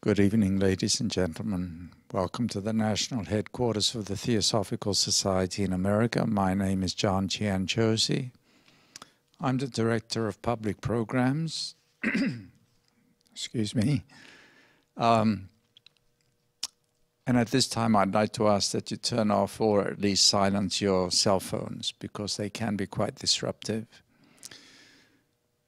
Good evening, ladies and gentlemen. Welcome to the national headquarters of the Theosophical Society in America. My name is John Chianchosi. I'm the Director of Public Programs. Excuse me. And at this time, I'd like to ask that you turn off or at least silence your cell phones because they can be quite disruptive.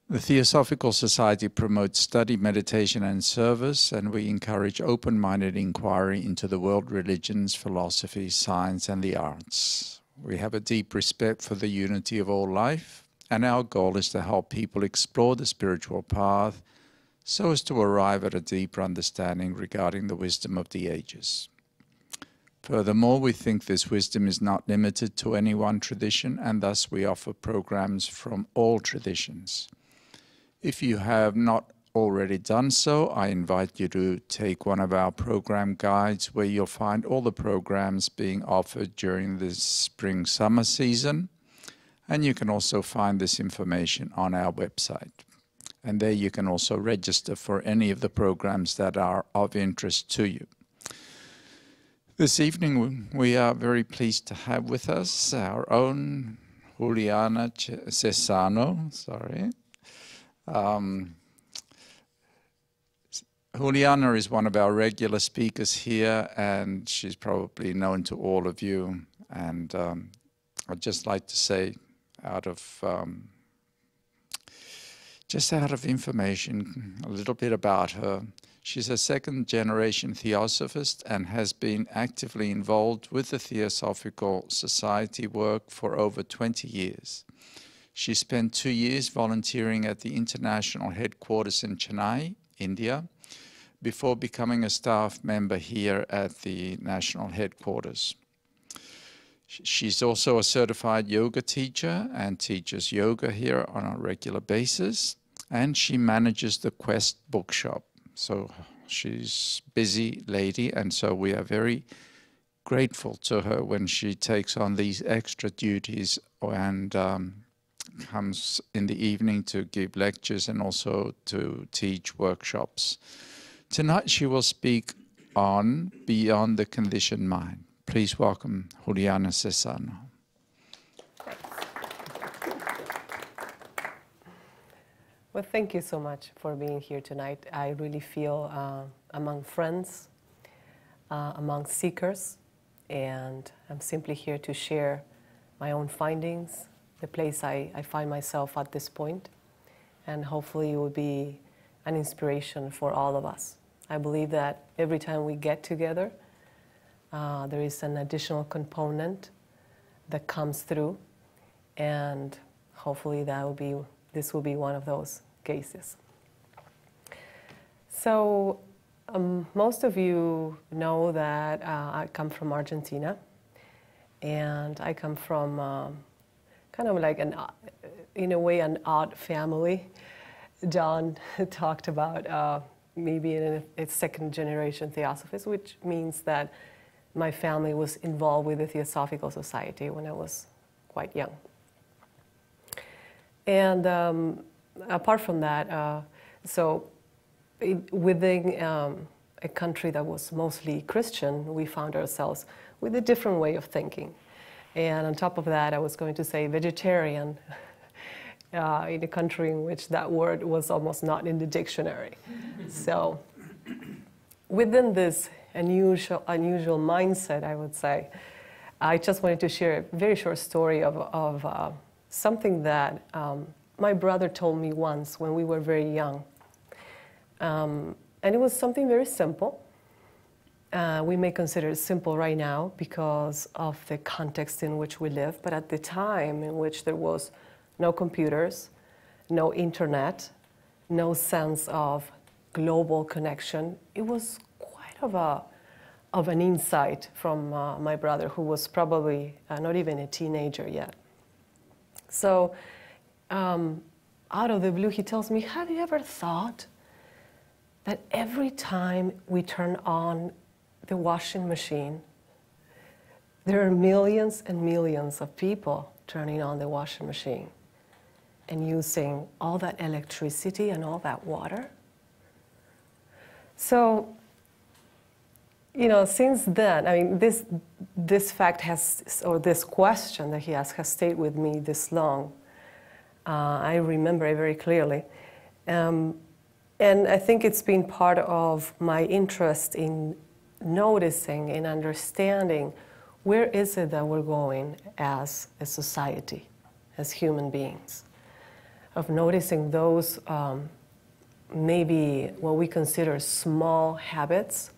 The Theosophical Society promotes study, meditation, and service, and we encourage open-minded inquiry into the world religions, philosophy, science, and the arts. We have a deep respect for the unity of all life, and our goal is to help people explore the spiritual path so as to arrive at a deeper understanding regarding the wisdom of the ages. Furthermore, we think this wisdom is not limited to any one tradition, and thus we offer programs from all traditions. If you have not already done so, I invite you to take one of our program guides where you'll find all the programs being offered during this spring-summer season. And you can also find this information on our website. And there you can also register for any of the programs that are of interest to you. This evening, we are very pleased to have with us our own Juliana Cesano. Juliana is one of our regular speakers here, and she's probably known to all of you. And I'd just like to say, out of information, a little bit about her. She's a second-generation Theosophist and has been actively involved with the Theosophical Society work for over 20 years. She spent 2 years volunteering at the international headquarters in Chennai, India, before becoming a staff member here at the national headquarters. She's also a certified yoga teacher and teaches yoga here on a regular basis, and she manages the Quest bookshop. So she's a busy lady, and so we are very grateful to her when she takes on these extra duties and comes in the evening to give lectures and also to teach workshops. Tonight she will speak on Beyond the Conditioned Mind. Please welcome Juliana Cesano. Well, thank you so much for being here tonight. I really feel among friends, among seekers, and I'm simply here to share my own findings, the place I find myself at this point, and hopefully it will be an inspiration for all of us. I believe that every time we get together, there is an additional component that comes through, and hopefully this will be one of those cases. So most of you know that I come from Argentina, and I come from kind of like in a way, an odd family. John talked about me being a second-generation Theosophist, which means that my family was involved with the Theosophical Society when I was quite young. And apart from that, within a country that was mostly Christian, we found ourselves with a different way of thinking. And on top of that, I was going to say vegetarian in a country in which that word was almost not in the dictionary. So within this unusual mindset, I would say, I just wanted to share a very short story of something that my brother told me once when we were very young. And it was something very simple. We may consider it simple right now because of the context in which we live, but at the time in which there was no computers, no internet, no sense of global connection, it was quite of an insight from my brother, who was probably not even a teenager yet. So out of the blue, he tells me, have you ever thought that every time we turn on the washing machine, there are millions and millions of people turning on the washing machine? and using all that electricity and all that water. So, you know, since then, I mean, this fact has, or this question that he asked has stayed with me this long. I remember it very clearly. And I think it's been part of my interest in noticing and understanding where is it that we're going as a society, as human beings, of noticing those maybe what we consider small habits,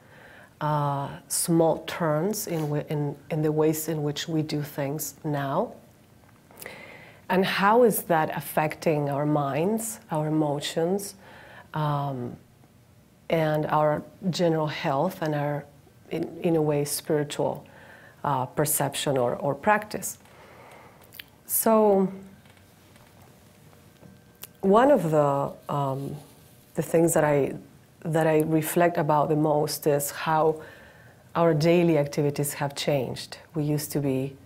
small turns in the ways in which we do things now. And how is that affecting our minds, our emotions, and our general health and our, in a way, spiritual perception or practice? So one of the things that I reflect about the most is how our daily activities have changed. We used to be,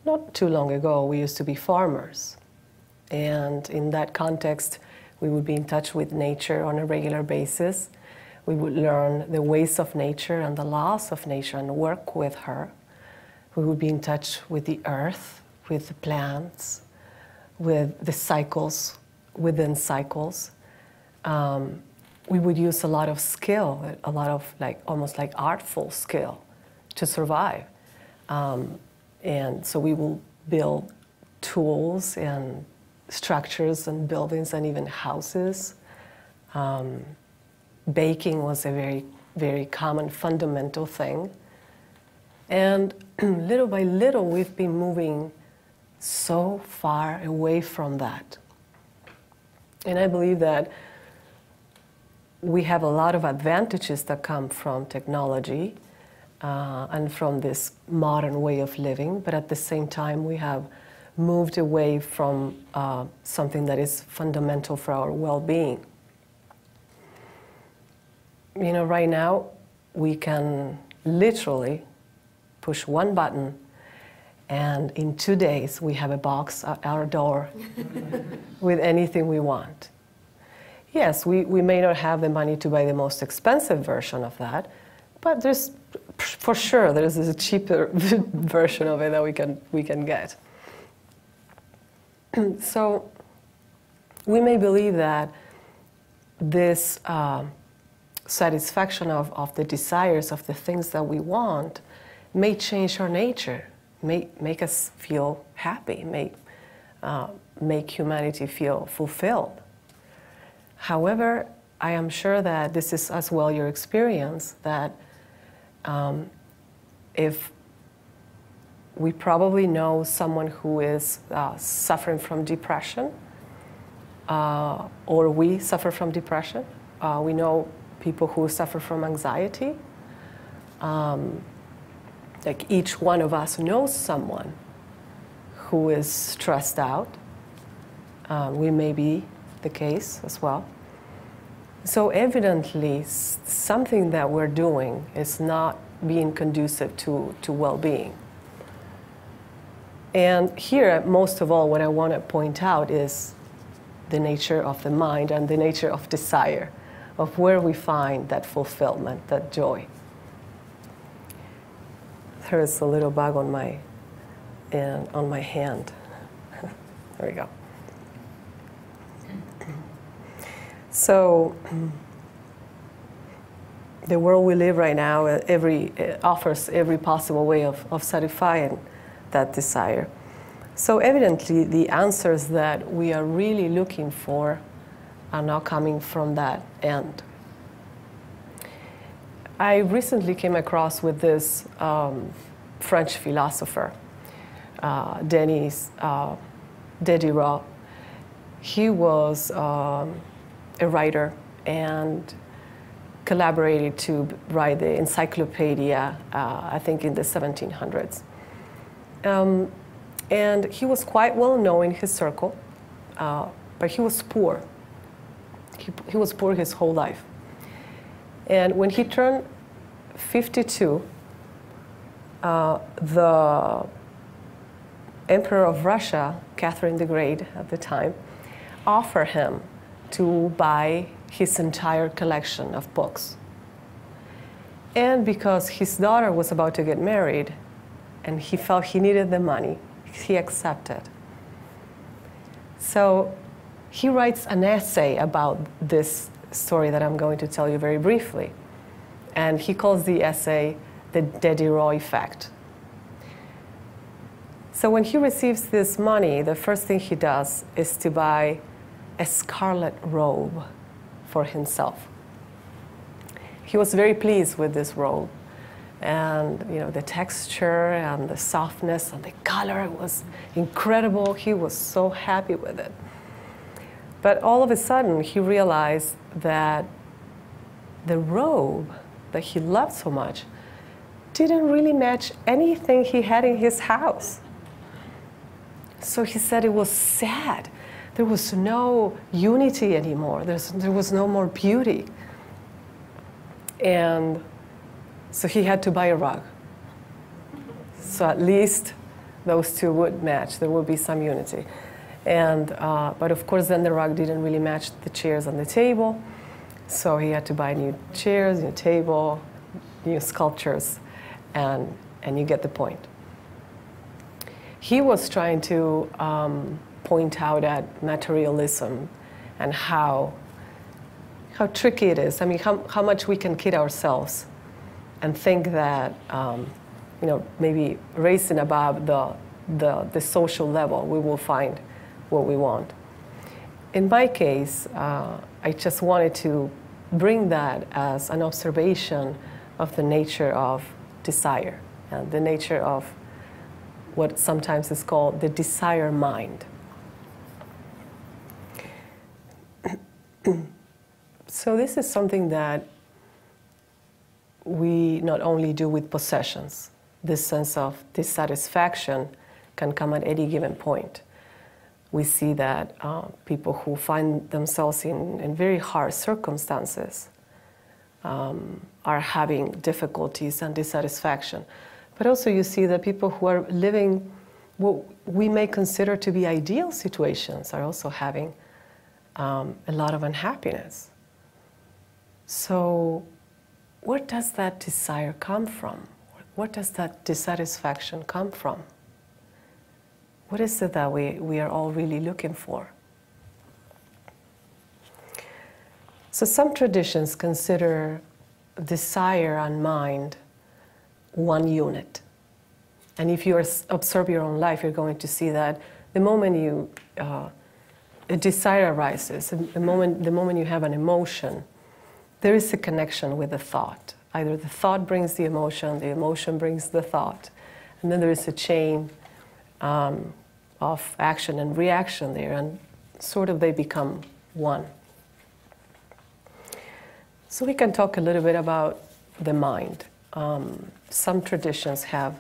not too long ago, we used to be farmers. And in that context, we would be in touch with nature on a regular basis. We would learn the ways of nature and the laws of nature and work with her. We would be in touch with the earth, with the plants, with the cycles within cycles. We would use a lot of skill, a lot of almost like artful skill to survive. And so we will build tools and structures and buildings and even houses. Baking was a very, very common fundamental thing. And little by little, we've been moving so far away from that. And I believe that we have a lot of advantages that come from technology and from this modern way of living, but at the same time we have moved away from something that is fundamental for our well-being. You know, right now we can literally push one button and in 2 days we have a box at our door with anything we want. Yes, we may not have the money to buy the most expensive version of that, but there's, for sure, there's a cheaper version of it that we can get. So we may believe that this satisfaction of the desires of the things that we want may change our nature, may make us feel happy, make humanity feel fulfilled. However, I am sure that this is as well your experience, that if we probably know someone who is suffering from depression, or we suffer from depression. We know people who suffer from anxiety. Like each one of us knows someone who is stressed out. We may be the case as well. So evidently, something that we're doing is not being conducive to well-being. And here, most of all, what I want to point out is the nature of the mind and the nature of desire, of where we find that fulfillment, that joy. There is a little bug on my hand. There we go. So the world we live right now offers every possible way of satisfying that desire. So evidently, the answers that we are really looking for are not coming from that end. I recently came across with this French philosopher, Denis Diderot. He was a writer and collaborated to write the encyclopedia, I think in the 1700s. And he was quite well known in his circle, but he was poor. He was poor his whole life. And when he turned 52, the Emperor of Russia, Catherine the Great at the time, offer him to buy his entire collection of books. And because his daughter was about to get married and he felt he needed the money, he accepted. So he writes an essay about this story that I'm going to tell you very briefly. And he calls the essay The Diderot Effect. So when he receives this money, the first thing he does is to buy a scarlet robe for himself. He was very pleased with this robe. And the texture and the softness and the color was incredible. He was so happy with it. But all of a sudden, he realized that the robe that he loved so much didn't really match anything he had in his house. So he said it was sad. There was no unity anymore. There was no more beauty. And so he had to buy a rug. So at least those two would match. There would be some unity. And, but of course, then the rug didn't really match the chairs on the table. So he had to buy new chairs, new table, new sculptures, and you get the point. He was trying to point out at materialism and how tricky it is. I mean, how much we can kid ourselves and think that, maybe raising above the social level, we will find what we want. In my case, I just wanted to bring that as an observation of the nature of desire and the nature of what sometimes is called the desire mind. So this is something that we not only do with possessions. This sense of dissatisfaction can come at any given point. We see that people who find themselves in very hard circumstances are having difficulties and dissatisfaction. But also you see that people who are living what we may consider to be ideal situations are also having a lot of unhappiness. So where does that desire come from? Where does that dissatisfaction come from? What is it that we are all really looking for? So some traditions consider desire and mind one unit. And if you observe your own life, you're going to see that the moment a desire arises, the moment you have an emotion, there is a connection with the thought. Either the thought brings the emotion brings the thought, and then there is a chain of action and reaction there, and sort of they become one. So we can talk a little bit about the mind. Some traditions have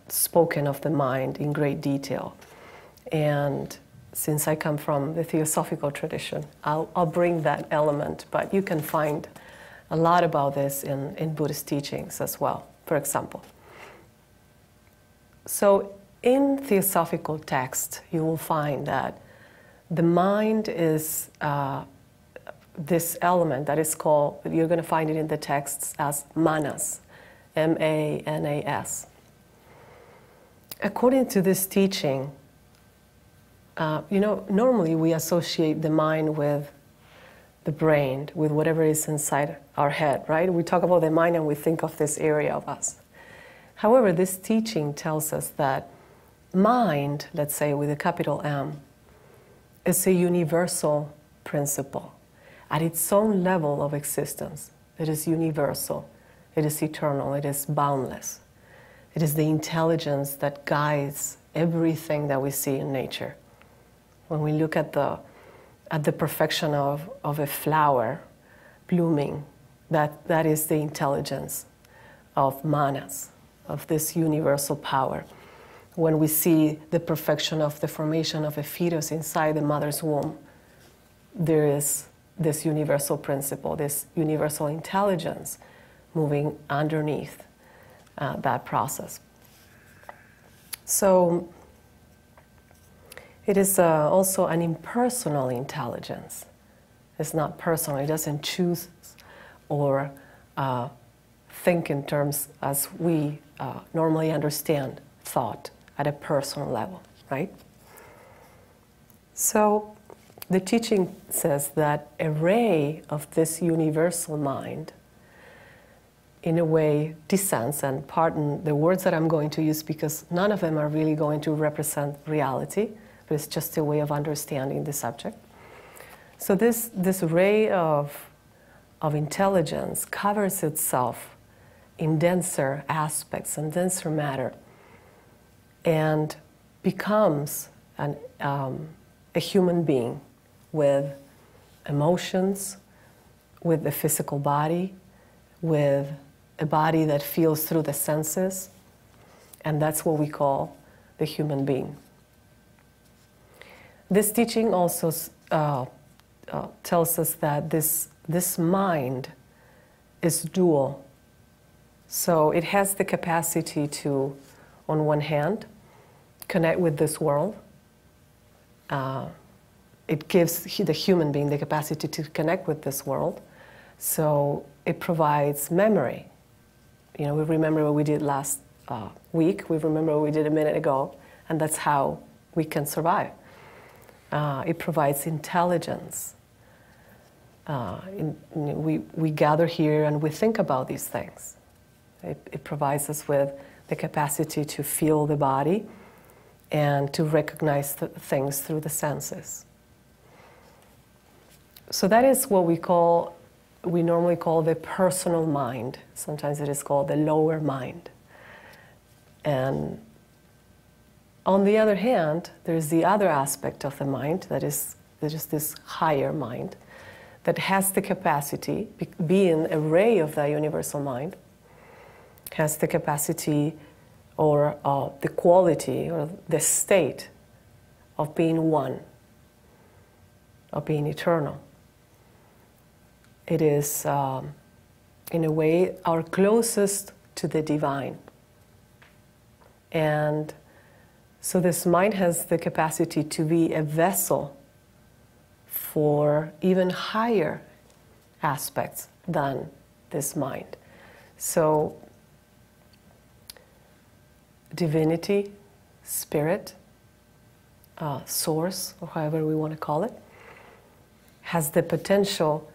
spoken of the mind in great detail, and since I come from the Theosophical tradition, I'll bring that element, but you can find a lot about this in Buddhist teachings as well, for example. So in Theosophical text, you will find that the mind is this element that is called, you're going to find it in the texts as manas, M-A-N-A-S. According to this teaching, normally we associate the mind with the brain, with whatever is inside our head, right? We talk about the mind and we think of this area of us. However, this teaching tells us that mind, let's say with a capital M, is a universal principle. At its own level of existence, it is universal, it is eternal, it is boundless. It is the intelligence that guides everything that we see in nature. When we look at the perfection of a flower blooming, that is the intelligence of manas, of this universal power. When we see the perfection of the formation of a fetus inside the mother's womb, there is this universal principle, this universal intelligence moving underneath that process. So It is also an impersonal intelligence. It's not personal. It doesn't choose or think in terms as we normally understand thought at a personal level, right? So the teaching says that a ray of this universal mind in a way descends, and pardon the words that I'm going to use because none of them are really going to represent reality, but it's just a way of understanding the subject. So this ray of intelligence covers itself in denser aspects and denser matter and becomes a human being with emotions, with a physical body, with a body that feels through the senses, and that's what we call the human being. This teaching also tells us that this mind is dual. So it has the capacity to, on one hand, connect with this world. It gives the human being the capacity to connect with this world. So it provides memory. You know, we remember what we did last week, we remember what we did a minute ago, and that's how we can survive. It provides intelligence. We gather here and we think about these things. It provides us with the capacity to feel the body and to recognize things through the senses. So that is what we normally call the personal mind. Sometimes it is called the lower mind. And on the other hand, there's the other aspect of the mind that is this higher mind that has the capacity, being a ray of the universal mind, has the capacity or the quality or the state of being one, of being eternal. It is, in a way, our closest to the divine. And so this mind has the capacity to be a vessel for even higher aspects than this mind. So divinity, spirit, source, or however we want to call it, has the potential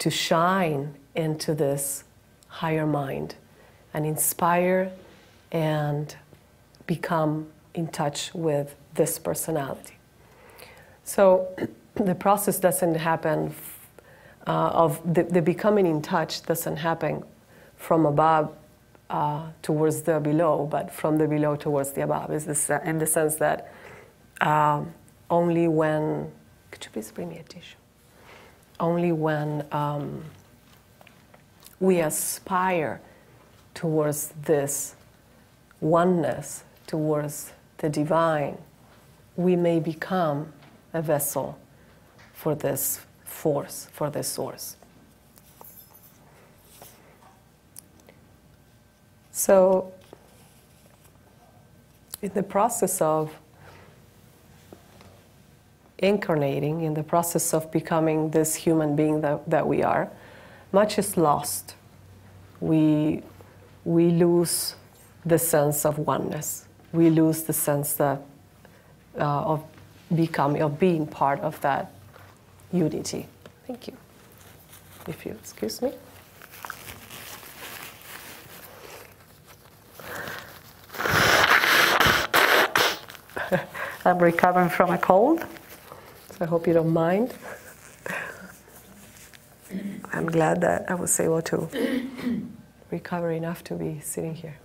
to shine into this higher mind and inspire and become in touch with this personality. So the process doesn't happen of the becoming in touch doesn't happen from above towards the below, but from the below towards the above. Is this in the sense that only when, could you please bring me a tissue? Only when we aspire towards this oneness, towards the divine, we may become a vessel for this force, for this source. So, in the process of incarnating, in the process of becoming this human being that we are, much is lost. We lose the sense of oneness. We lose the sense that of being part of that unity. Thank you. If you excuse me. I'm recovering from a cold, so I hope you don't mind. I'm glad that I was able to recover enough to be sitting here.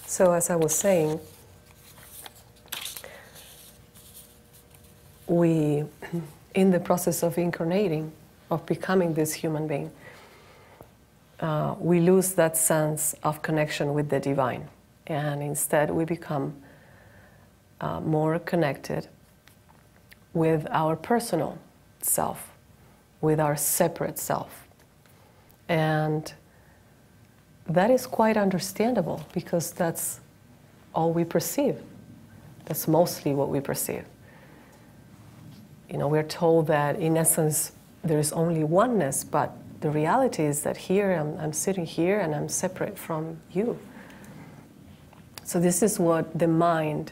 So as I was saying, we, in the process of incarnating, of becoming this human being, we lose that sense of connection with the divine. And instead we become more connected with our personal self, with our separate self. And that is quite understandable because that's all we perceive. That's mostly what we perceive. You know, we're told that in essence there is only oneness, but the reality is that here I'm sitting here and I'm separate from you. So this is what the mind,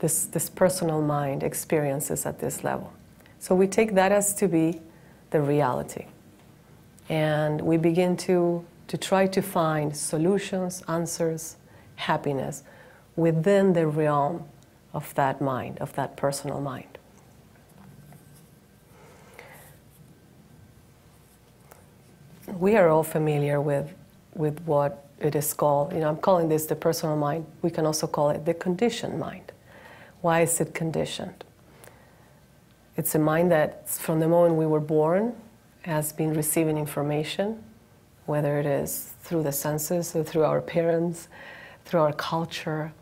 this personal mind experiences at this level. So we take that as to be the reality. And we begin to try to find solutions, answers, happiness within the realm of that mind, of that personal mind. We are all familiar with what it is called, I'm calling this the personal mind. We can also call it the conditioned mind. Why is it conditioned? It's a mind that from the moment we were born has been receiving information, whether it is through the senses or through our parents, through our culture.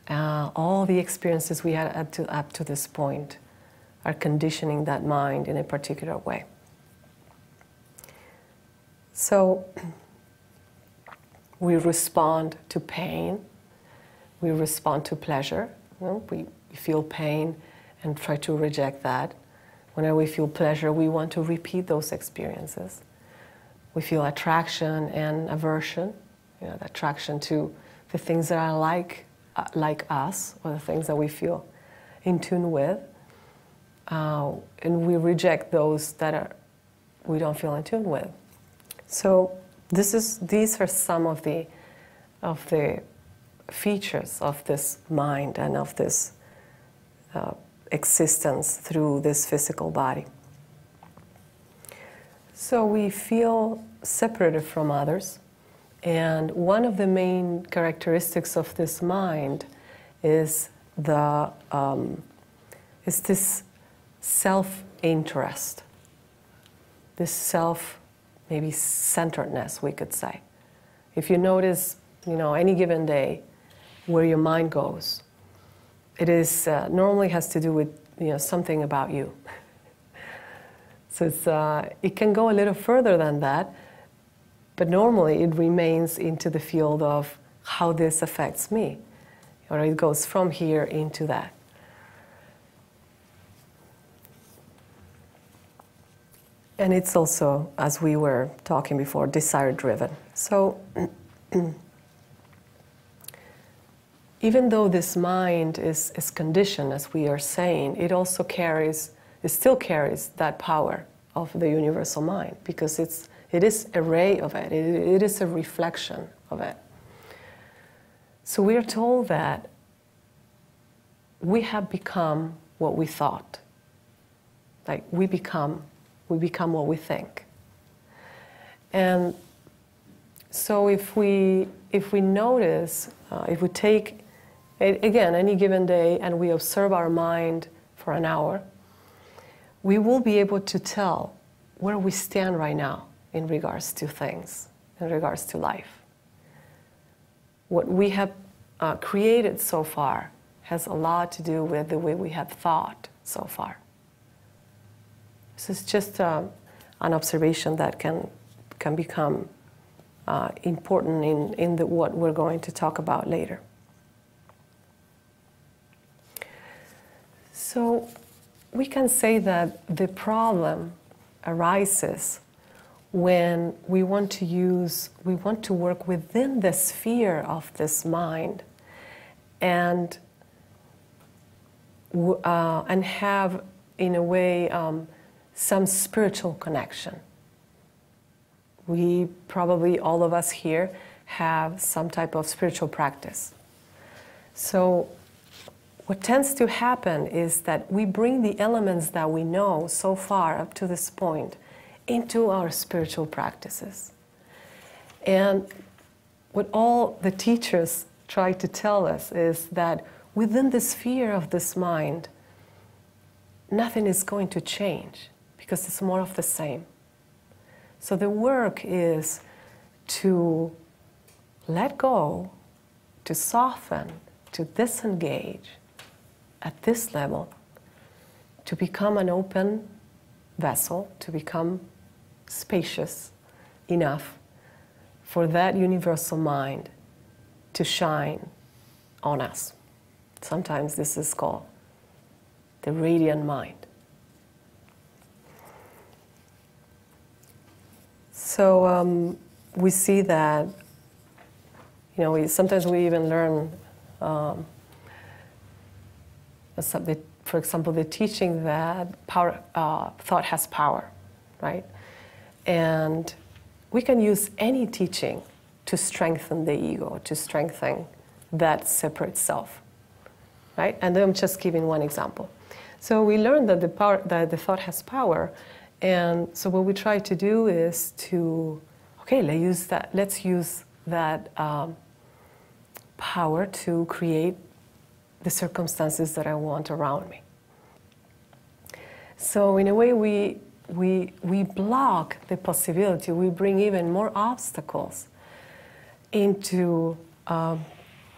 All the experiences we had up to this point are conditioning that mind in a particular way. So we respond to pain, we respond to pleasure. We feel pain and try to reject that. Whenever we feel pleasure, we want to repeat those experiences. We feel attraction and aversion, the attraction to the things that are like us, or the things that we feel in tune with. And we reject those that we don't feel in tune with. So these are some of the features of this mind and of this existence through this physical body. So we feel separated from others, and one of the main characteristics of this mind is this self-interest, this maybe centeredness, we could say. If you notice, any given day where your mind goes, it is normally has to do with something about you. So it can go a little further than that, but normally it remains into the field of how this affects me, or it goes from here into that. And it's also, as we were talking before, desire-driven. So even though this mind is conditioned, as we are saying, it still carries that power of the universal mind, because it is a ray of it. It is a reflection of it. So we are told that we have become what we thought. Like we become what we think. And so if we notice, if we take, again, any given day and we observe our mind for an hour, we will be able to tell where we stand right now in regards to things, in regards to life. What we have created so far has a lot to do with the way we have thought so far. This is just an observation that can become important in what we're going to talk about later. So we can say that the problem arises when we want to work within the sphere of this mind and have, in a way, some spiritual connection. We probably, all of us here, have some type of spiritual practice. So what tends to happen is that we bring the elements that we know so far up to this point into our spiritual practices. And what all the teachers try to tell us is that within the sphere of this mind, nothing is going to change, because it's more of the same. So the work is to let go, to soften, to disengage at this level, to become an open vessel, to become spacious enough for that universal mind to shine on us. Sometimes this is called the radiant mind. So we see that, sometimes we even learn, for example, the teaching that thought has power, right? And we can use any teaching to strengthen the ego, to strengthen that separate self, right? And I'm just giving one example. So we learned that the thought has power, and so what we try to do is let's use that power to create the circumstances that I want around me. So in a way, we block the possibility. We bring even more obstacles into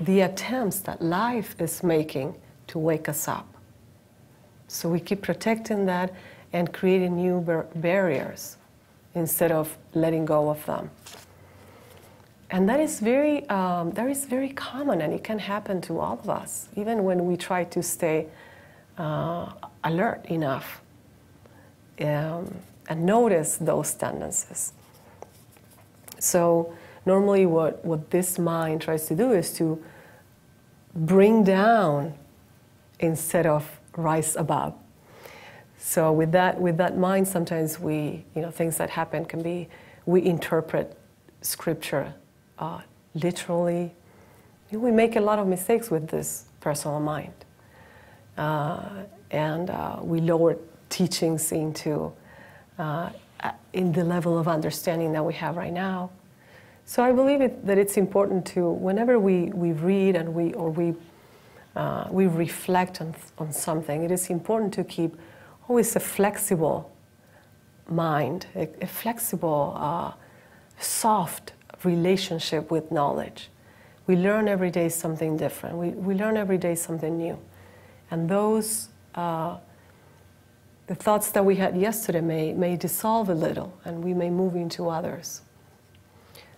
the attempts that life is making to wake us up. So we keep protecting that and creating new barriers instead of letting go of them. And that is very common, and it can happen to all of us, even when we try to stay alert enough and notice those tendencies. So normally what this mind tries to do is to bring down instead of rise above. So with that mind, sometimes things that happen can be, we interpret scripture literally. We make a lot of mistakes with this personal mind. And we lower teachings into in the level of understanding that we have right now. So I believe that it's important to, whenever we read and we reflect on something, it is important to keep always a flexible mind, a flexible, soft relationship with knowledge. We learn every day something different. We learn every day something new. And those, the thoughts that we had yesterday may dissolve a little, and we may move into others.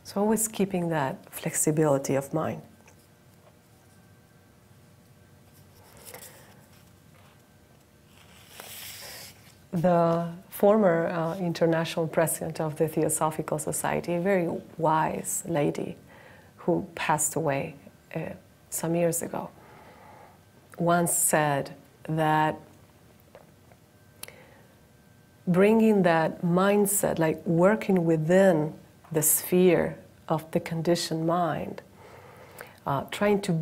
So always keeping that flexibility of mind. The former international president of the Theosophical Society, a very wise lady who passed away some years ago, once said that bringing that mindset, like working within the sphere of the conditioned mind, trying to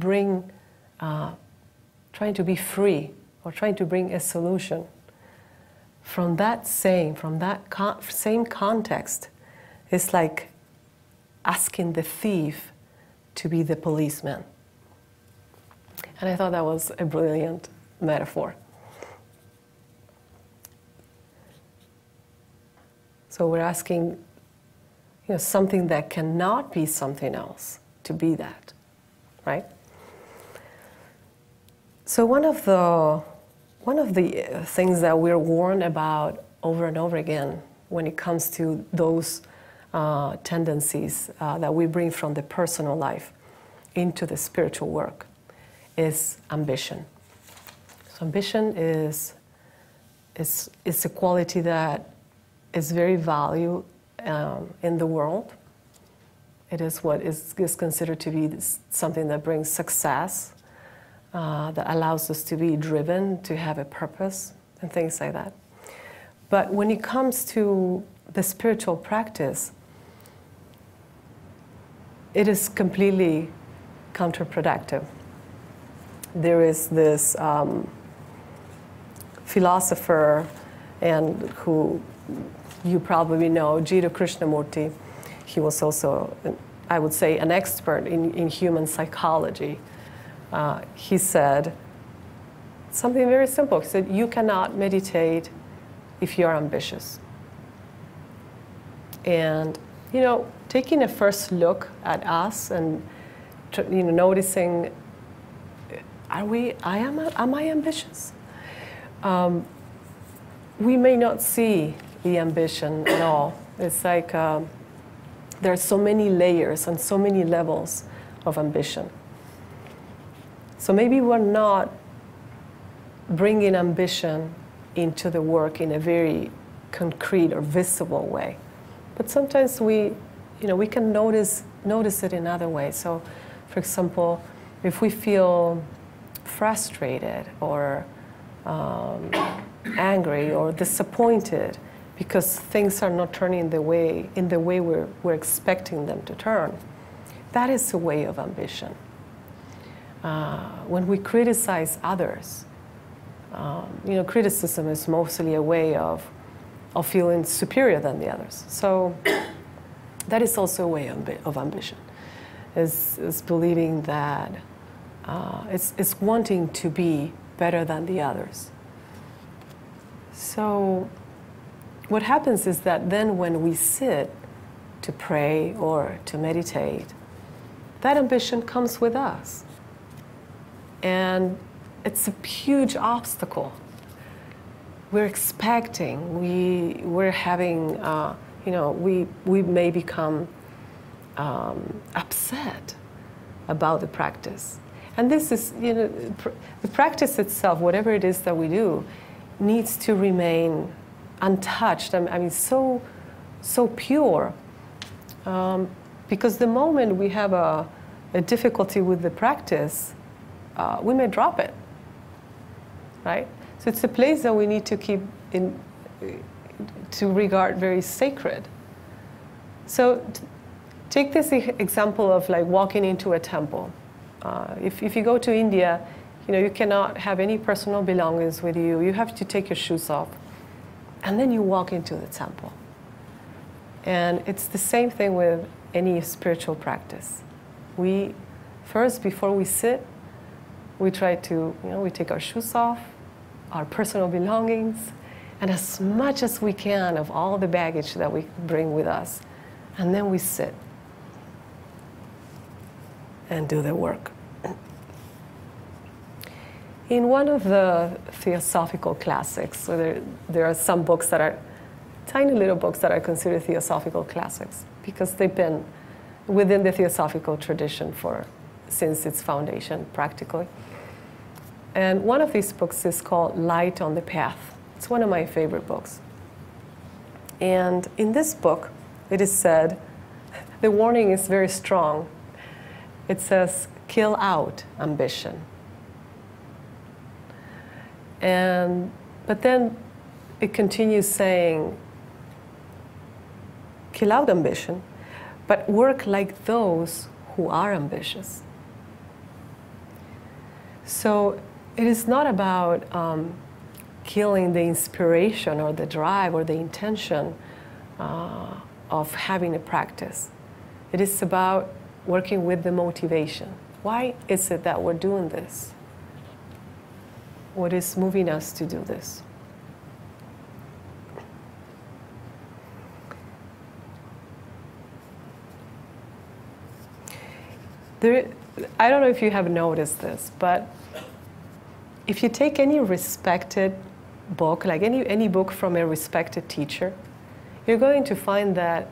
be free, or trying to bring a solution from that same context, is like asking the thief to be the policeman. And I thought that was a brilliant metaphor. So we're asking, something that cannot be something else to be that, right? So one of the things that we're warned about over and over again when it comes to those tendencies that we bring from the personal life into the spiritual work is ambition. So ambition is a quality that is very valued in the world. It is what is considered to be something that brings success, that allows us to be driven, to have a purpose, and things like that. But when it comes to the spiritual practice, it is completely counterproductive. There is this philosopher, and who you probably know, Jiddu Krishnamurti. He was also, I would say, an expert in human psychology. He said something very simple. He said, you cannot meditate if you're ambitious. And, taking a first look at us and, noticing, am I ambitious? We may not see the ambition at all. It's like there are so many layers and so many levels of ambition. So maybe we're not bringing ambition into the work in a very concrete or visible way, but sometimes we can notice it in other ways. So, for example, if we feel frustrated or angry or disappointed because things are not turning in the way we're expecting them to turn, that is a way of ambition. When we criticize others, criticism is mostly a way of feeling superior than the others. So that is also a way of ambition, is believing that it's wanting to be better than the others. So what happens is that then when we sit to pray or to meditate, that ambition comes with us. And it's a huge obstacle. We're expecting, we're having, we may become upset about the practice. And this is, the practice itself, whatever it is that we do, needs to remain untouched. I mean, so pure. Because the moment we have a difficulty with the practice, we may drop it, right? So it's a place that we need to keep to regard very sacred. So take this example of like walking into a temple. If you go to India, you cannot have any personal belongings with you. You have to take your shoes off, and then you walk into the temple. And it's the same thing with any spiritual practice. We first, before we sit, we try to, we take our shoes off, our personal belongings, and as much as we can of all the baggage that we bring with us, and then we sit and do the work. In one of the Theosophical classics, so there are some books that are tiny little books that are considered Theosophical classics because they've been within the Theosophical tradition since its foundation, practically. And one of these books is called Light on the Path. It's one of my favorite books. And in this book, it is said, the warning is very strong. It says, kill out ambition. But then it continues saying, kill out ambition, but work like those who are ambitious. So it is not about killing the inspiration or the drive or the intention of having a practice. It is about working with the motivation. Why is it that we're doing this? What is moving us to do this? I don't know if you have noticed this, but if you take any respected book, like any book from a respected teacher, you're going to find that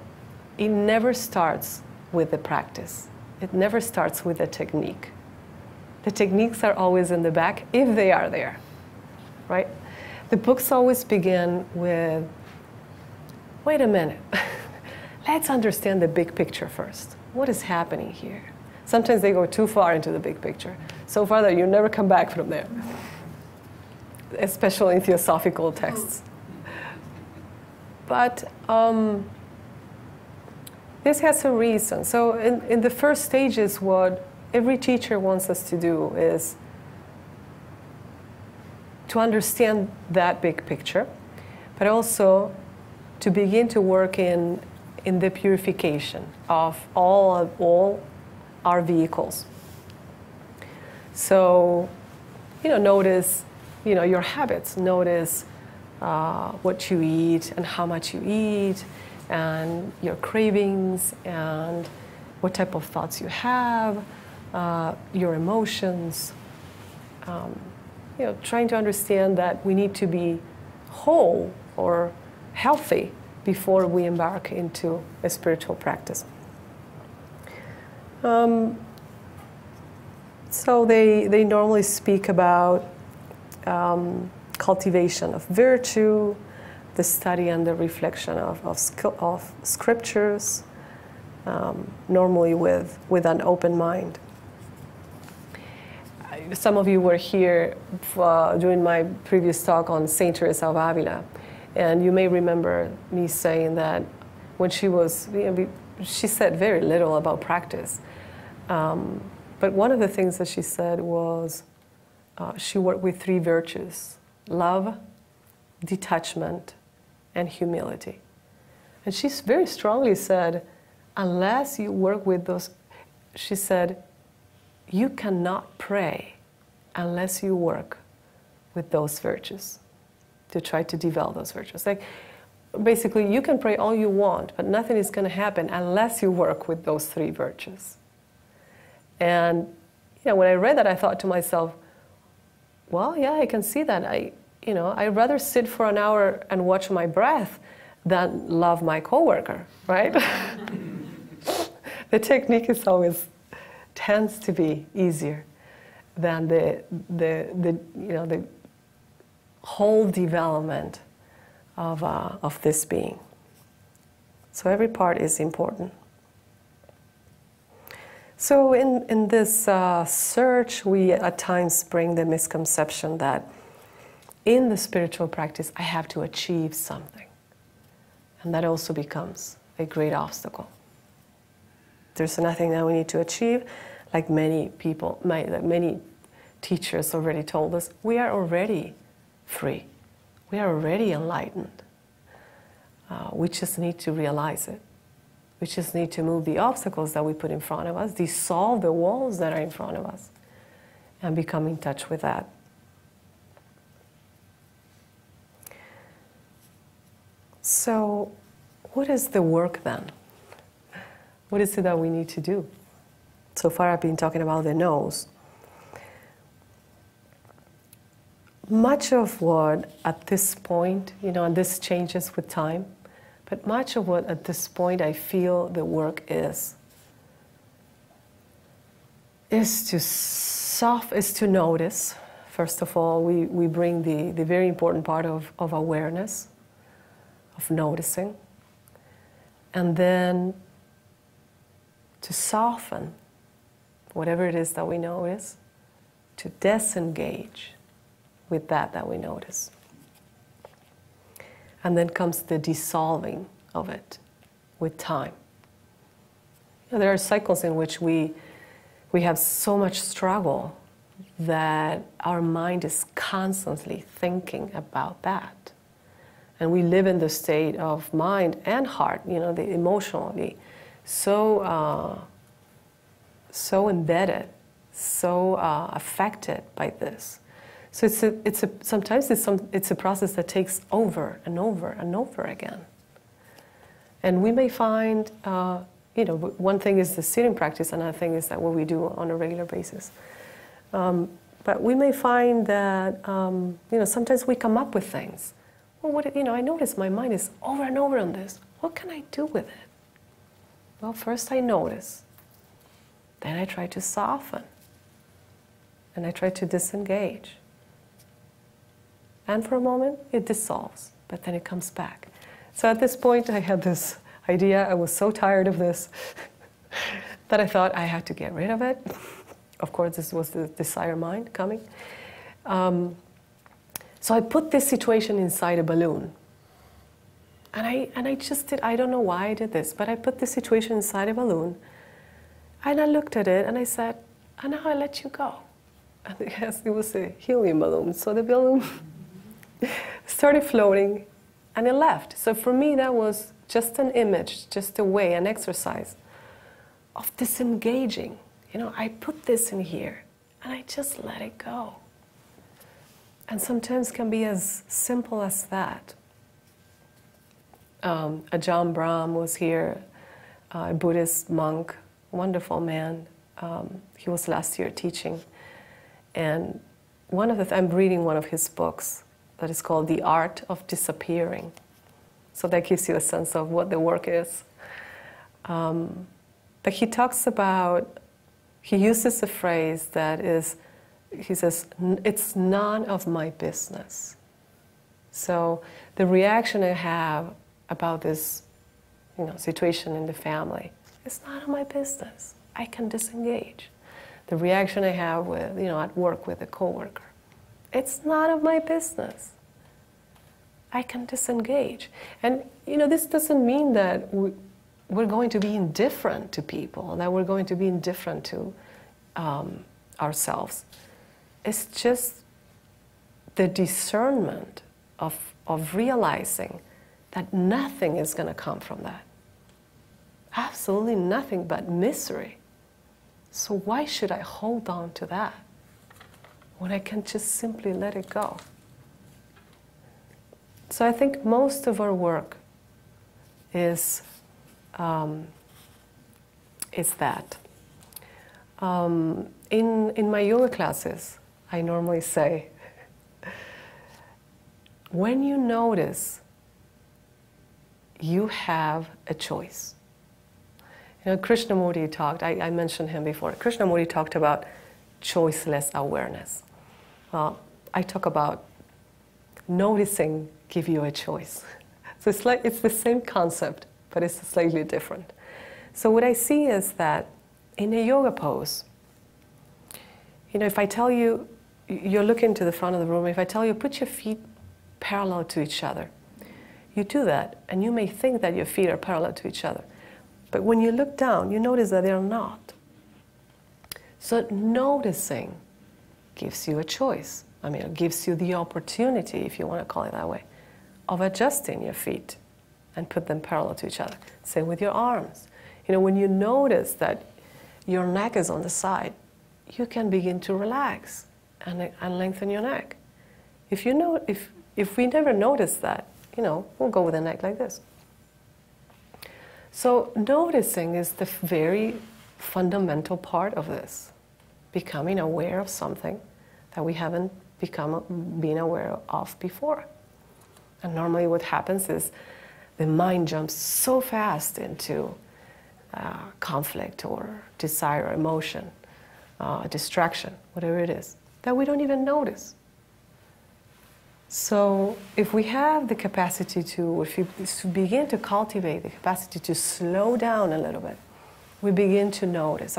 it never starts with the practice. It never starts with a technique. The techniques are always in the back, if they are there, right? The books always begin with, wait a minute, let's understand the big picture first. What is happening here? Sometimes they go too far into the big picture, so far that you never come back from there, especially in theosophical texts. But this has a reason. So in the first stages, what every teacher wants us to do is to understand that big picture, but also to begin to work in the purification of all our vehicles. So, notice, your habits. Notice what you eat and how much you eat, and your cravings, and what type of thoughts you have, your emotions. Trying to understand that we need to be whole or healthy before we embark into a spiritual practice. So they normally speak about cultivation of virtue, the study and the reflection of scriptures, normally with an open mind. Some of you were here during my previous talk on Saint Teresa of Avila, and you may remember me saying that when she was, she said very little about practice. But one of the things that she said was she worked with 3 virtues: love, detachment, and humility. And she very strongly said, unless you work with those, she said, you cannot pray unless you work with those virtues, to try to develop those virtues. Like, basically, you can pray all you want, but nothing is going to happen unless you work with those 3 virtues. And when I read that, I thought to myself, well, yeah, I can see that. I'd rather sit for an hour and watch my breath than love my coworker, right? The technique is always tends to be easier than the whole development of this being. So every part is important. So in this search, we at times bring the misconception that in the spiritual practice, I have to achieve something. And that also becomes a great obstacle. There's nothing that we need to achieve. Like many people, many teachers already told us, we are already free. We are already enlightened. We just need to realize it. We just need to move the obstacles that we put in front of us, dissolve the walls that are in front of us, and become in touch with that. So, what is the work then? What is it that we need to do? So far I've been talking about the no's. Much of what at this point, and this changes with time, but much of what at this point I feel the work is to notice. First of all, we bring the very important part of awareness, of noticing, and then to soften whatever it is that we notice, to disengage with that we notice. And then comes the dissolving of it with time. There are cycles in which we have so much struggle that our mind is constantly thinking about that. And we live in the state of mind and heart, the emotionally, so embedded, so affected by this. So sometimes it's a process that takes over and over and over again. And we may find, one thing is the sitting practice, another thing is that what we do on a regular basis. But we may find that, sometimes we come up with things. Well, I notice my mind is over and over on this. What can I do with it? Well, first I notice. Then I try to soften. And I try to disengage. And for a moment, it dissolves, but then it comes back. So at this point, I had this idea. I was so tired of this that I thought I had to get rid of it. Of course, this was the desire mind coming. So I put this situation inside a balloon. And I just did, I don't know why I did this, but I put this situation inside a balloon. And I looked at it and I said, and now I let you go. And yes, it was a helium balloon. So the balloon started floating and it left. So for me, that was just an image, just a way, an exercise of disengaging. I put this in here and I just let it go. And sometimes can be as simple as that. Ajahn Brahm was here, a Buddhist monk, wonderful man. He was last year teaching. And I'm reading one of his books that is called The Art of Disappearing. So that gives you a sense of what the work is. But he talks about, he uses a phrase that is, he says, it's none of my business. So the reaction I have about this, situation in the family, it's none of my business. I can disengage. The reaction I have with, at work with a coworker, it's none of my business. I can disengage. And, this doesn't mean that we're going to be indifferent to people, that we're going to be indifferent to ourselves. It's just the discernment of realizing that nothing is going to come from that. Absolutely nothing but misery. So why should I hold on to that when I can just simply let it go? So I think most of our work is that. In my yoga classes, I normally say, when you notice, you have a choice. Krishnamurti talked, I mentioned him before, Krishnamurti talked about choiceless awareness. Well, I talk about noticing give you a choice. So it's the same concept, but it's slightly different. So what I see is that in a yoga pose, if I tell you, you're looking to the front of the room, if I tell you put your feet parallel to each other, you do that, and you may think that your feet are parallel to each other. But when you look down, you notice that they're not. So noticing gives you a choice. It gives you the opportunity, if you want to call it that way, of adjusting your feet and put them parallel to each other. Same with your arms. When you notice that your neck is on the side, you can begin to relax and lengthen your neck. If we never notice that, we'll go with the neck like this. So noticing is the very fundamental part of this. Becoming aware of something that we haven't been aware of before. And normally what happens is the mind jumps so fast into conflict or desire or emotion, distraction, whatever it is, that we don't even notice. So if we have the capacity if we begin to cultivate the capacity to slow down a little bit, we begin to notice.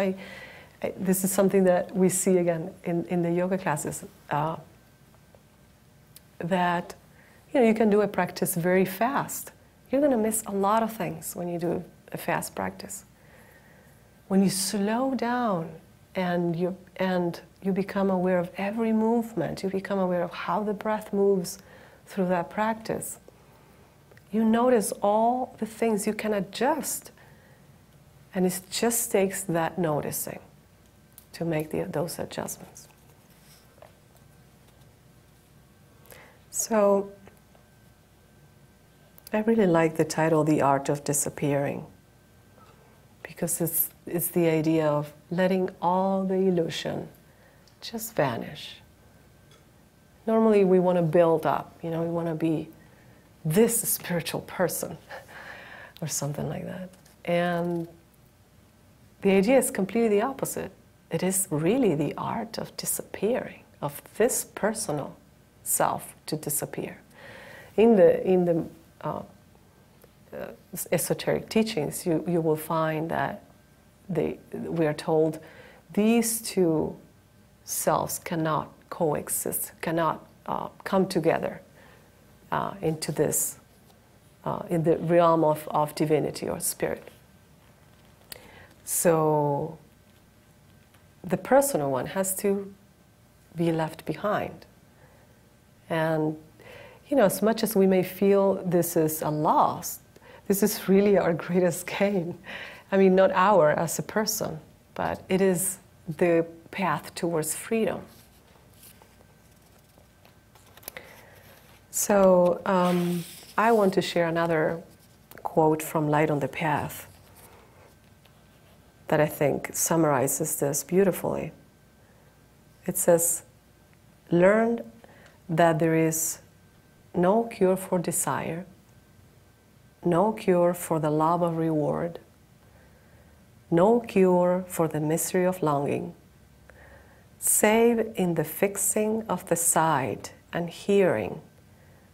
This is something that we see again in the yoga classes, that you can do a practice very fast. You're going to miss a lot of things when you do a fast practice. When you slow down and you become aware of every movement, you become aware of how the breath moves through that practice, you notice all the things you can adjust. And it just takes that noticing to make those adjustments. So I really like the title, The Art of Disappearing, because it's the idea of letting all the illusion just vanish. Normally we want to build up, we want to be this spiritual person or something like that. And the idea is completely the opposite. It is really the art of disappearing, of this personal self to disappear. In the esoteric teachings, you will find that we are told these two selves cannot coexist, cannot come together into this, in the realm of divinity or spirit. So the personal one has to be left behind. And as much as we may feel this is a loss, this is really our greatest gain. Not as a person, but it is the path towards freedom. So I want to share another quote from Light on the Path that I think summarizes this beautifully. It says, "Learn that there is no cure for desire no cure for the love of reward, no cure for the misery of longing, save in the fixing of the sight and hearing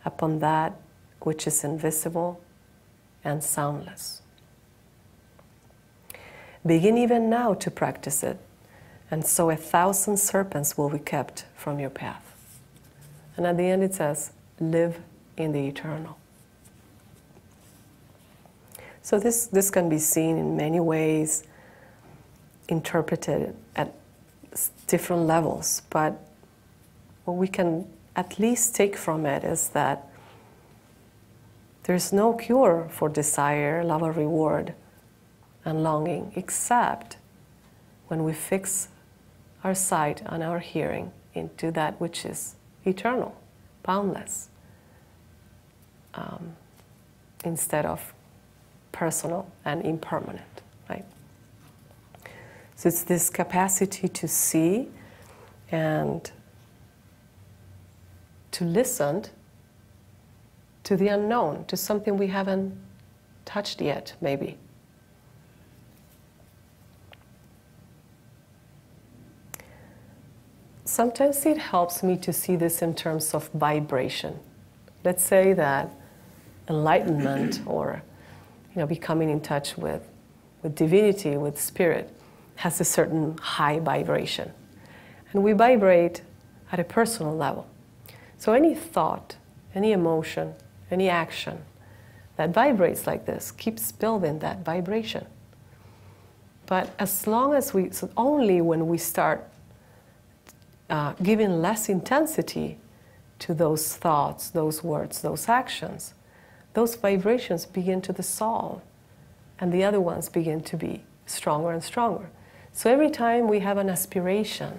upon that which is invisible and soundless. Begin even now to practice it, and so 1,000 serpents will be kept from your path. And at the end it says, live in the eternal. So this can be seen in many ways, interpreted at different levels, but what we can at least take from it is that there's no cure for desire, love or reward, and longing, except when we fix our sight and our hearing into that which is eternal, boundless, instead of personal and impermanent, right? So it's this capacity to see and to listen to the unknown, to something we haven't touched yet, maybe. Sometimes it helps me to see this in terms of vibration. Let's say that enlightenment or becoming in touch with divinity, with spirit, has a certain high vibration. And we vibrate at a personal level. So any thought, any emotion, any action that vibrates like this keeps building that vibration. But as long as so only when we start giving less intensity to those thoughts, those words, those actions, those vibrations begin to dissolve, and the other ones begin to be stronger and stronger. So every time we have an aspiration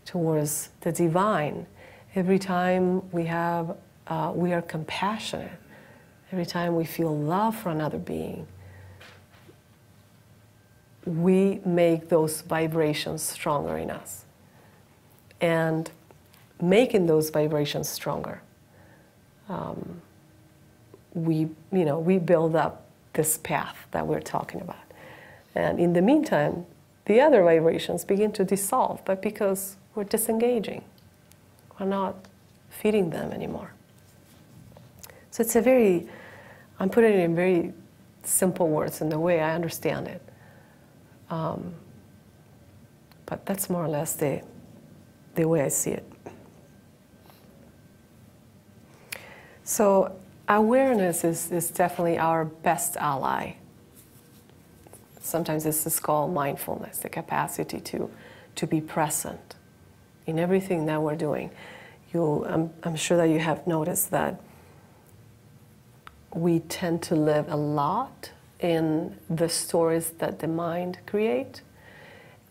towards the divine, every time we are compassionate, every time we feel love for another being, we make those vibrations stronger in us. And making those vibrations stronger, we build up this path that we're talking about. And in the meantime, the other vibrations begin to dissolve, but because we're disengaging, we're not feeding them anymore. So it's I'm putting it in very simple words in the way I understand it. But that's more or less the way I see it. So awareness is definitely our best ally. Sometimes this is called mindfulness, the capacity to be present in everything that we're doing. I'm sure that you have noticed that we tend to live a lot in the stories that the mind creates.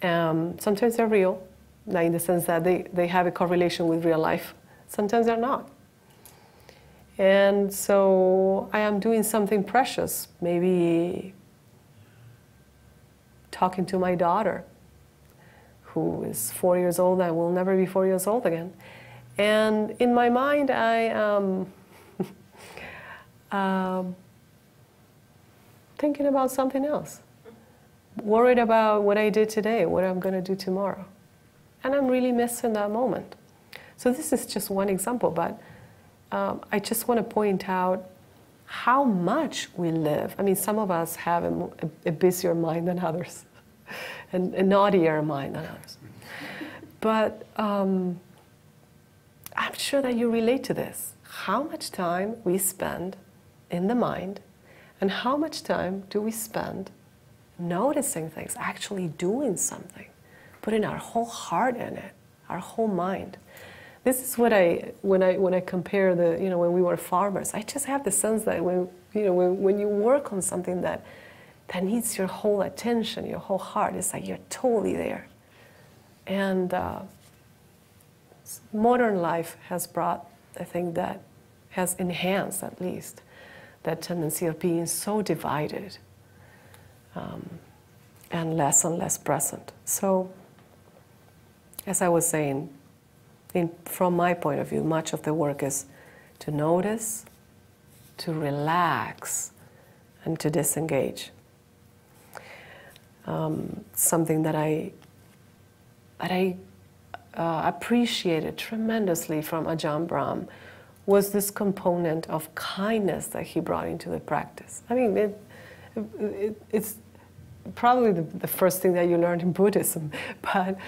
Sometimes they're real, like in the sense that they have a correlation with real life. Sometimes they're not. And so I am doing something precious, maybe talking to my daughter, who is 4 years old and will never be 4 years old again. And in my mind, I am thinking about something else, worried about what I did today, what I'm going to do tomorrow. And I'm really missing that moment. So this is just one example, but I just want to point out how much we live. I mean, some of us have a busier mind than others, and a naughtier mind than others. But I'm sure that you relate to this. How much time we spend in the mind, and how much time do we spend noticing things, actually doing something, putting our whole heart in it, our whole mind. This is what when I compare when we were farmers, I just have the sense that when you work on something that needs your whole attention, your whole heart, it's like you're totally there. And modern life has brought, I think, that has enhanced at least that tendency of being so divided and less present. So, as I was saying, from my point of view, much of the work is to notice to relax, and to disengage. Something that I appreciated tremendously from Ajahn Brahm was this component of kindness that he brought into the practice. I mean, it's probably the first thing that you learn in Buddhism, but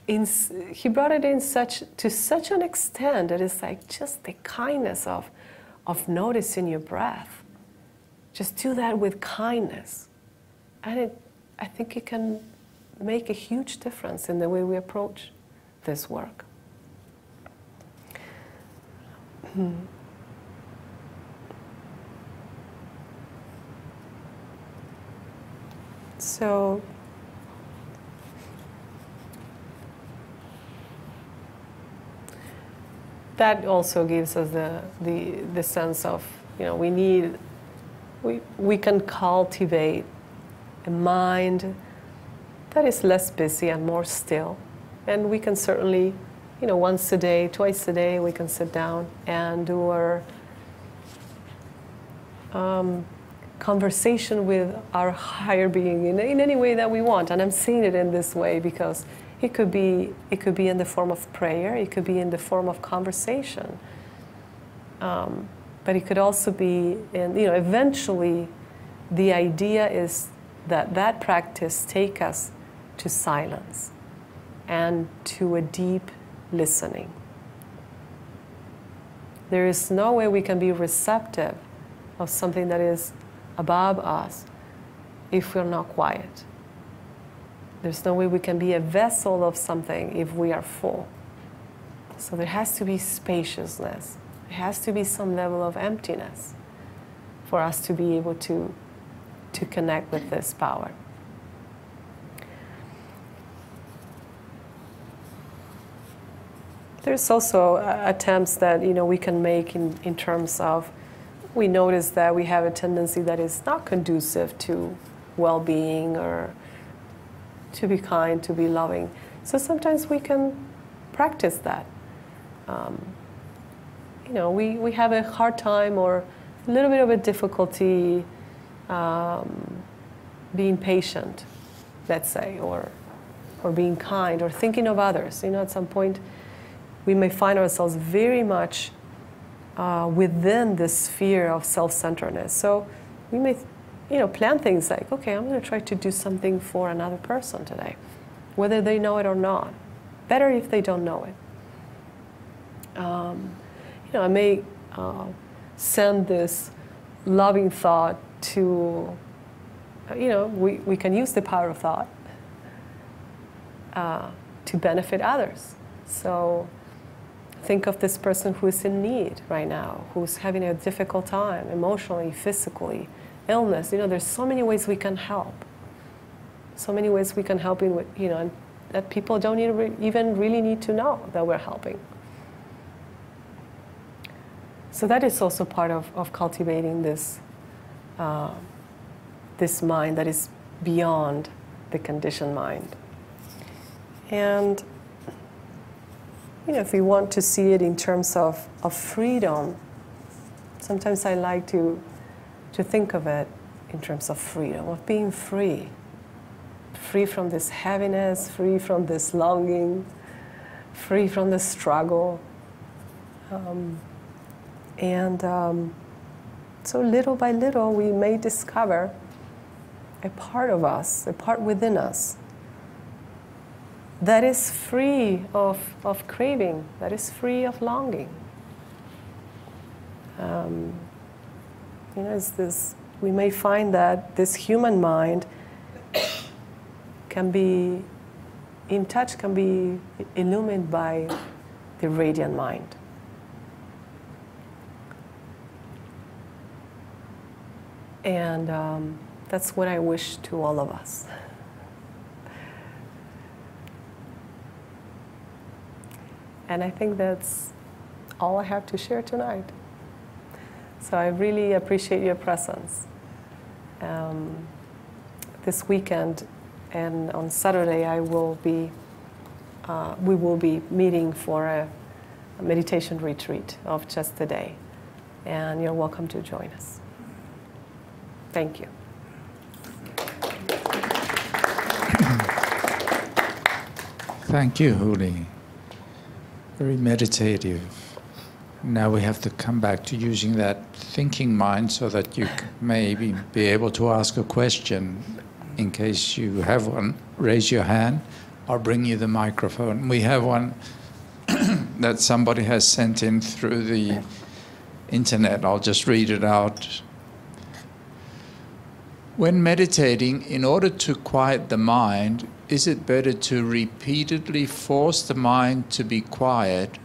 he brought it in to such an extent that it's like just the kindness of noticing your breath. Just do that with kindness. And I think it can make a huge difference in the way we approach this work. So, that also gives us the sense of, we can cultivate a mind that is less busy and more still. And we can certainly, once a day, twice a day, we can sit down and do our conversation with our higher being in any way that we want. And I'm seeing it in this way because it could be in the form of prayer, it could be in the form of conversation. But it could also be in, eventually the idea is that practice take us to silence and to a deep listening. There is no way we can be receptive of something that is above us if we're not quiet. There's no way we can be a vessel of something if we are full. So there has to be spaciousness. There has to be some level of emptiness for us to be able to connect with this power. There's also attempts that we can make in terms of, we notice that we have a tendency that is not conducive to well-being or to be kind, to be loving. So sometimes we can practice that. We have a hard time or a little bit of a difficulty being patient, let's say, or being kind, or thinking of others. At some point, we may find ourselves very much within this sphere of self-centeredness. So we may, plan things like, okay, I'm going to try to do something for another person today, whether they know it or not. Better if they don't know it. I may send this loving thought to, we can use the power of thought to benefit others. So think of this person who is in need right now, who's having a difficult time emotionally, physically, illness. There's so many ways we can help. So many ways we can help in, and that people don't even really need to know that we're helping. So that is also part of cultivating this this mind that is beyond the conditioned mind. And if we want to see it in terms of freedom, sometimes I like to think of it in terms of freedom, of being free. Free from this heaviness, free from this longing, free from the struggle. So little by little, we may discover a part of us, a part within us, that is free of craving, that is free of longing. It's this, we may find that this human mind can be in touch, can be illumined by the radiant mind. And that's what I wish to all of us. And I think that's all I have to share tonight. So I really appreciate your presence. This weekend and on Saturday we will be meeting for a meditation retreat of just a day. and you're welcome to join us. Thank you. Thank you, Juli. Very meditative. Now we have to come back to using that thinking mind so that you maybe be able to ask a question. In case you have one, raise your hand. I'll bring you the microphone. We have one that somebody has sent in through the internet. I'll just read it out. When meditating, in order to quiet the mind, is it better to repeatedly force the mind to be quiet,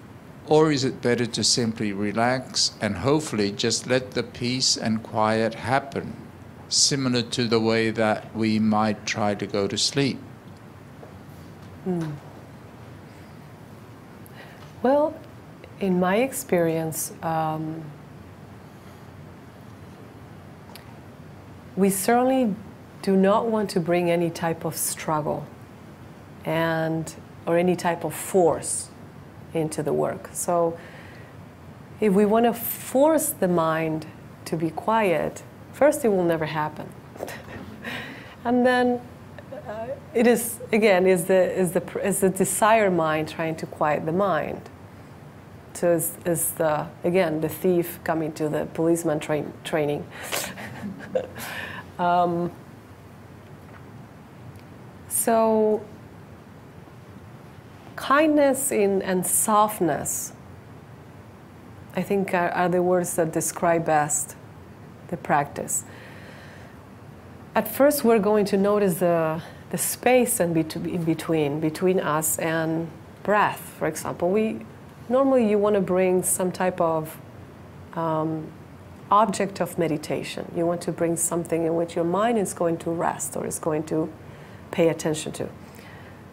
or is it better to simply relax and hopefully just let the peace and quiet happen, similar to the way that we might try to go to sleep? Well, in my experience, we certainly do not want to bring any type of struggle or any type of force into the work. So if we want to force the mind to be quiet, first it will never happen. And then it is, again, is the desire mind trying to quiet the mind. So is again, the thief coming to the policeman training. So kindness and softness, I think, are the words that describe best the practice. At first, we're going to notice the space in between us and breath. For example, normally you want to bring some type of object of meditation. You want to bring something in which your mind is going to rest or is going to pay attention to.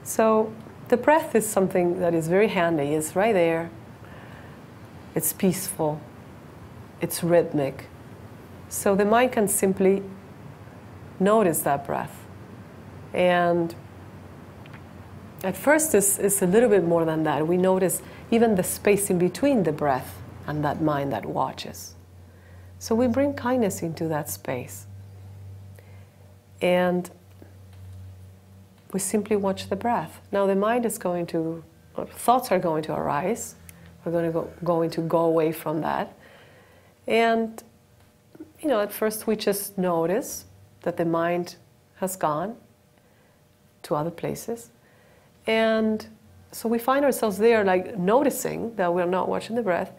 So the breath is something that is very handy. It's right there. It's peaceful. It's rhythmic. So the mind can simply notice that breath. And at first it's a little bit more than that. We notice even the space in between the breath and that mind that watches. So we bring kindness into that space. And we simply watch the breath. Now the mind is thoughts are going to arise. We're going to go away from that. And, at first we just notice that the mind has gone to other places. And so we find ourselves there, like noticing that we're not watching the breath,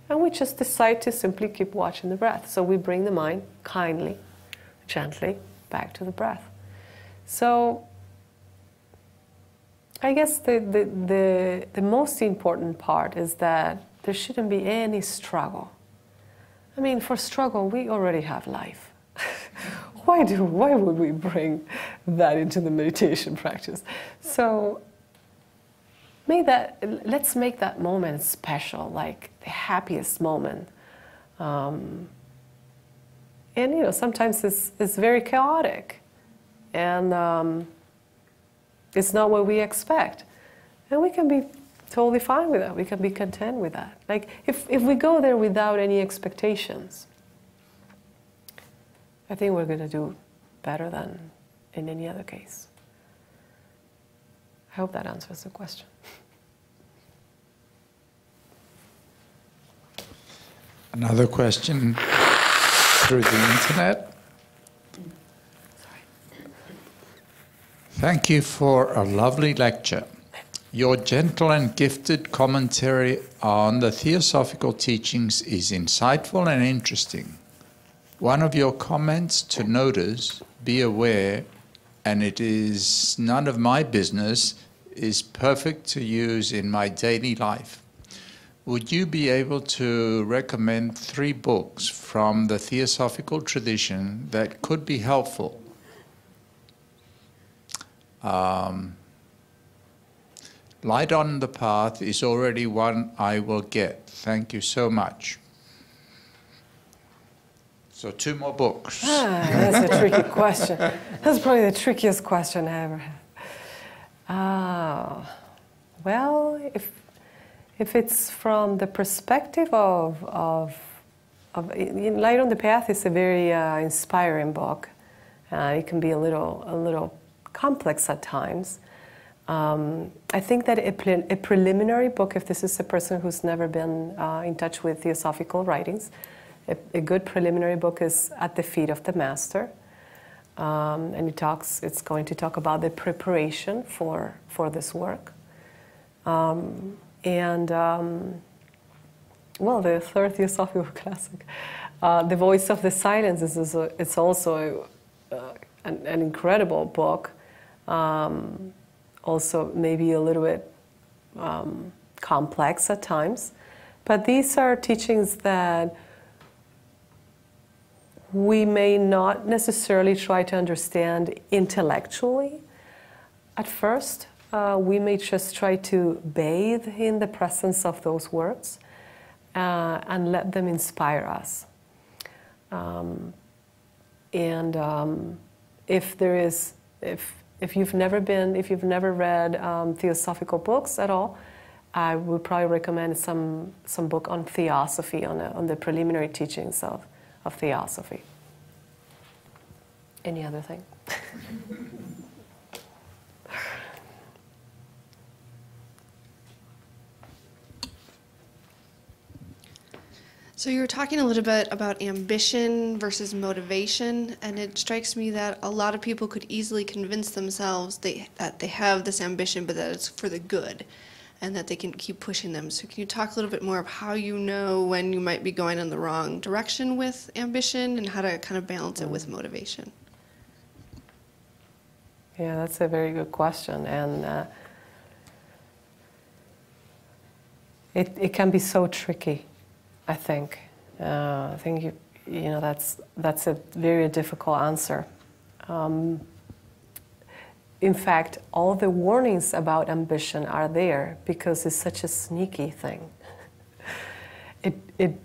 and we just decide to simply keep watching the breath. So we bring the mind kindly, gently back to the breath. So I guess the most important part is that there shouldn't be any struggle. I mean, for struggle, we already have life. Why would we bring that into the meditation practice? So let's make that moment special, like the happiest moment. And sometimes it's very chaotic, and it's not what we expect, and we can be totally fine with that. We can be content with that. Like if we go there without any expectations, I think we're going to do better than in any other case. I hope that answers the question. Another question through the internet. Thank you for a lovely lecture. Your gentle and gifted commentary on the Theosophical teachings is insightful and interesting. One of your comments to notice, be aware, and it is none of my business, is perfect to use in my daily life. Would you be able to recommend 3 books from the Theosophical tradition that could be helpful? Light on the Path is already one I will get. Thank you so much. So 2 more books. That's a tricky question. That's probably the trickiest question I ever had. Well, if it's from the perspective of Light on the Path is a very inspiring book. It can be a little complex at times. I think that a preliminary book, if this is a person who's never been in touch with Theosophical writings, a good preliminary book is At the Feet of the Master. And it's going to talk about the preparation for this work. Well, the third Theosophical classic, The Voice of the Silence, it's also an incredible book. Also maybe a little bit complex at times. But these are teachings that we may not necessarily try to understand intellectually at first. We may just try to bathe in the presence of those words and let them inspire us. If you've never read Theosophical books at all, I would probably recommend some book on Theosophy, on the preliminary teachings of Theosophy. Any other thing? So you were talking a little bit about ambition versus motivation, and it strikes me that a lot of people could easily convince themselves that they have this ambition, but that it's for the good, and that they can keep pushing them. So can you talk a little bit more of how you know when you might be going in the wrong direction with ambition, and how to kind of balance it with motivation? Yeah, that's a very good question, and it can be so tricky. I think that's a very difficult answer. In fact, all the warnings about ambition are there because it's such a sneaky thing. It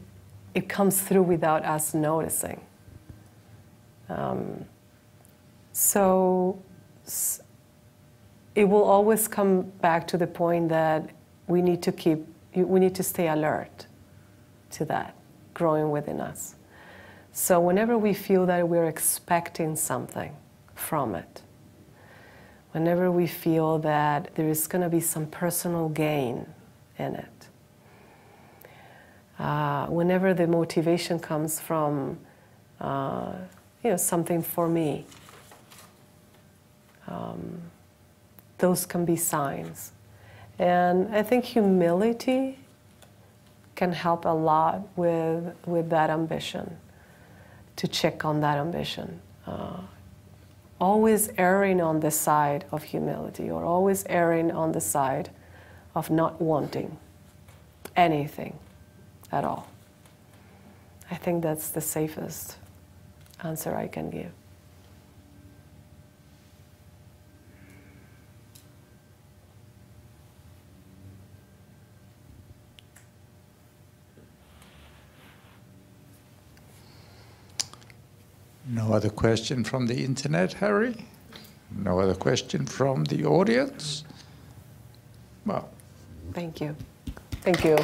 comes through without us noticing. So it will always come back to the point that we need to stay alert to that growing within us. So whenever we feel that we're expecting something from it, whenever we feel that there is going to be some personal gain in it, whenever the motivation comes from something for me, those can be signs. And I think humility can help a lot with that ambition, to check on that ambition. Always erring on the side of humility, or always erring on the side of not wanting anything at all. I think that's the safest answer I can give. No other question from the internet, Harry? No other question from the audience? Well. Thank you. Thank you.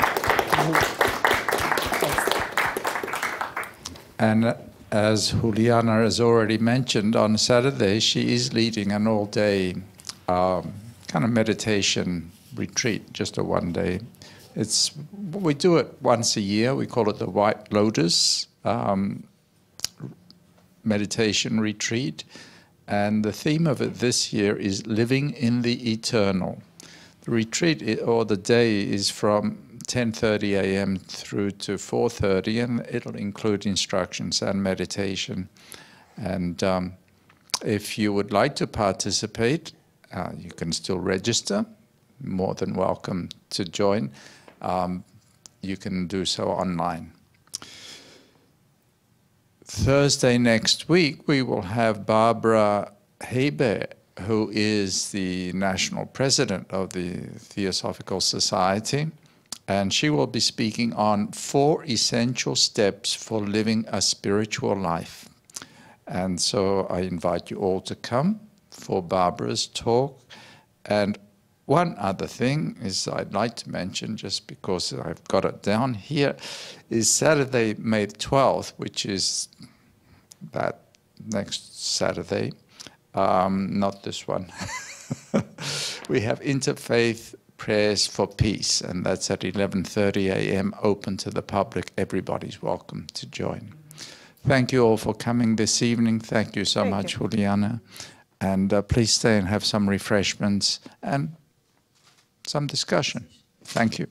And as Juliana has already mentioned, on Saturday she is leading an all-day kind of meditation retreat, just a one-day. We do it once a year. We call it the White Lotus meditation retreat, and the theme of it this year is living in the eternal. The retreat, or the day, is from 10:30 a.m. through to 4:30, and it'll include instructions and meditation. And if you would like to participate, you can still register. More than welcome to join. You can do so online. Thursday next week, we will have Barbara Haber, who is the national president of the Theosophical Society, and she will be speaking on 4 essential steps for living a spiritual life. And so I invite you all to come for Barbara's talk. And one other thing is I'd like to mention, just because I've got it down here, is Saturday, May 12th, which is that next Saturday, not this one. We have Interfaith Prayers for Peace, and that's at 11:30 a.m., open to the public. Everybody's welcome to join. Thank you all for coming this evening. Thank you so much, Juliana. And please stay and have some refreshments and some discussion. Thank you.